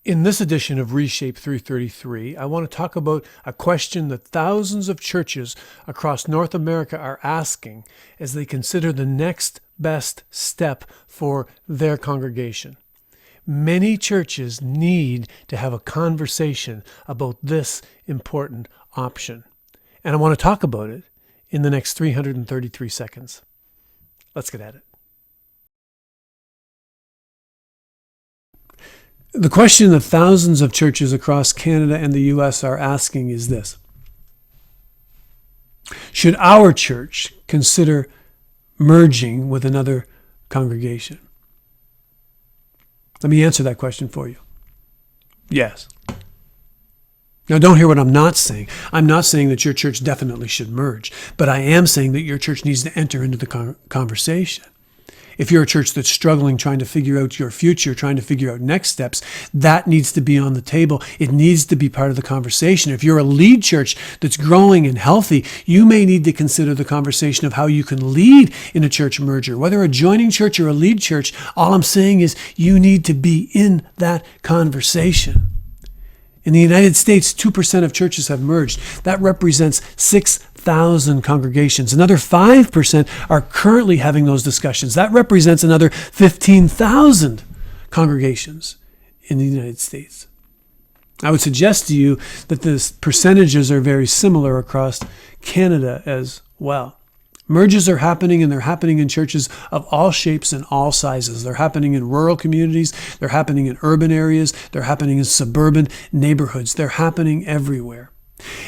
In this edition of reShape 333, I want to talk about a question that thousands of churches across North America are asking as they consider the next best step for their congregation. Many churches need to have a conversation about this important option, and I want to talk about it in the next 333 seconds. Let's get at it. The question that thousands of churches across Canada and the U.S. are asking is this: should our church consider merging with another congregation? Let me answer that question for you. Yes. Now, don't hear what I'm not saying. I'm not saying that your church definitely should merge, but I am saying that your church needs to enter into the conversation. If you're a church that's struggling, trying to figure out your future, trying to figure out next steps, that needs to be on the table. It needs to be part of the conversation. If you're a lead church that's growing and healthy, you may need to consider the conversation of how you can lead in a church merger. Whether a joining church or a lead church, all I'm saying is you need to be in that conversation. In the United States, 2% of churches have merged. That represents 6,000 congregations. Another 5% are currently having those discussions. That represents another 15,000 congregations in the United States. I would suggest to you that the percentages are very similar across Canada as well. Merges are happening, and they're happening in churches of all shapes and all sizes. They're happening in rural communities. They're happening in urban areas. They're happening in suburban neighborhoods. They're happening everywhere.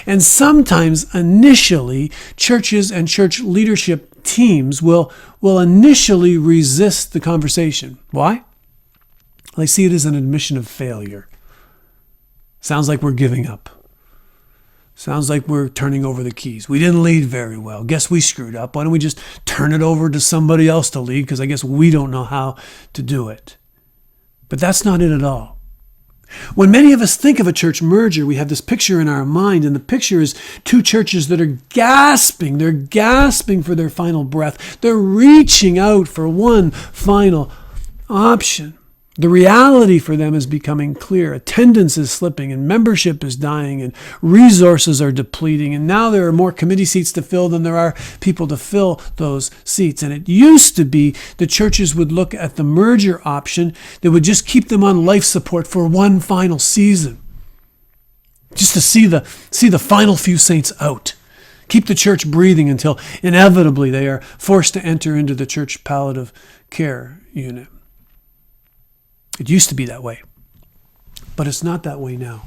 And sometimes, initially, churches and church leadership teams will initially resist the conversation. Why? They see it as an admission of failure. Sounds like we're giving up. Sounds like we're turning over the keys. We didn't lead very well. Guess we screwed up. Why don't we just turn it over to somebody else to lead? Because I guess we don't know how to do it. But that's not it at all. When many of us think of a church merger, we have this picture in our mind, and the picture is two churches that are gasping. They're gasping for their final breath. They're reaching out for one final option. The reality for them is becoming clear. Attendance is slipping, and membership is dying, and resources are depleting. And now there are more committee seats to fill than there are people to fill those seats. And it used to be the churches would look at the merger option that would just keep them on life support for one final season, just to see the final few saints out. Keep the church breathing until inevitably they are forced to enter into the church palliative care unit. It used to be that way, but it's not that way now.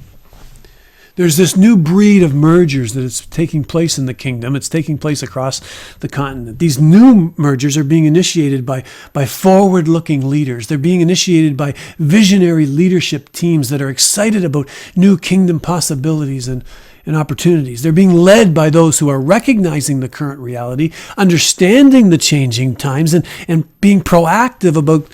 There's this new breed of mergers that is taking place in the kingdom. It's taking place across the continent. These new mergers are being initiated by forward-looking leaders. They're being initiated by visionary leadership teams that are excited about new kingdom possibilities and opportunities. They're being led by those who are recognizing the current reality, understanding the changing times, and being proactive about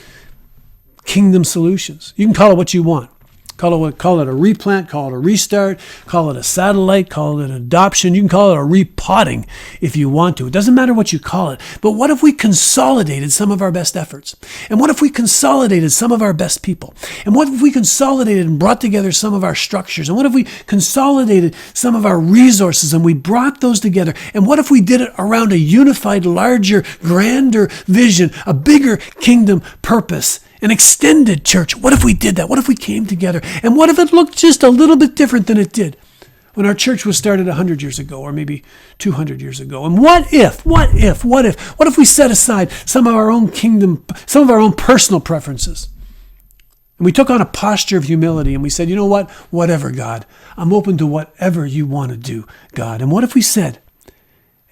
kingdom solutions. You can call it what you want. Call it a replant, call it a restart, call it a satellite, call it an adoption. You can call it a repotting if you want to. It doesn't matter what you call it. But what if we consolidated some of our best efforts? And what if we consolidated some of our best people? And what if we consolidated and brought together some of our structures? And what if we consolidated some of our resources and we brought those together? And what if we did it around a unified, larger, grander vision, a bigger kingdom purpose? An extended church. What if we did that? What if we came together? And what if it looked just a little bit different than it did when our church was started 100 years ago or maybe 200 years ago? And what if we set aside some of our own kingdom, some of our own personal preferences? And we took on a posture of humility and we said, you know what? Whatever, God. I'm open to whatever you want to do, God. And what if we said,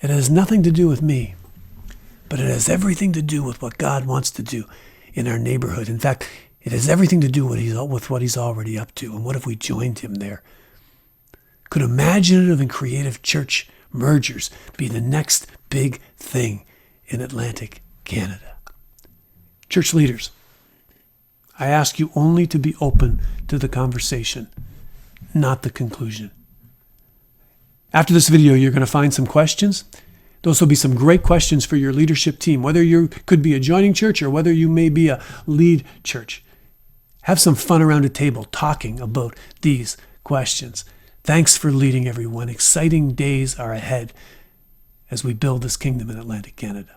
it has nothing to do with me, but it has everything to do with what God wants to do in our neighborhood. In fact, it has everything to do with what he's already up to. And what if we joined him there? Could imaginative and creative church mergers be the next big thing in Atlantic Canada? Church leaders, I ask you only to be open to the conversation, not the conclusion. After this video, you're going to find some questions. Those will be some great questions for your leadership team, whether you could be a joining church or whether you may be a lead church. Have some fun around a table talking about these questions. Thanks for leading, everyone. Exciting days are ahead as we build this kingdom in Atlantic Canada.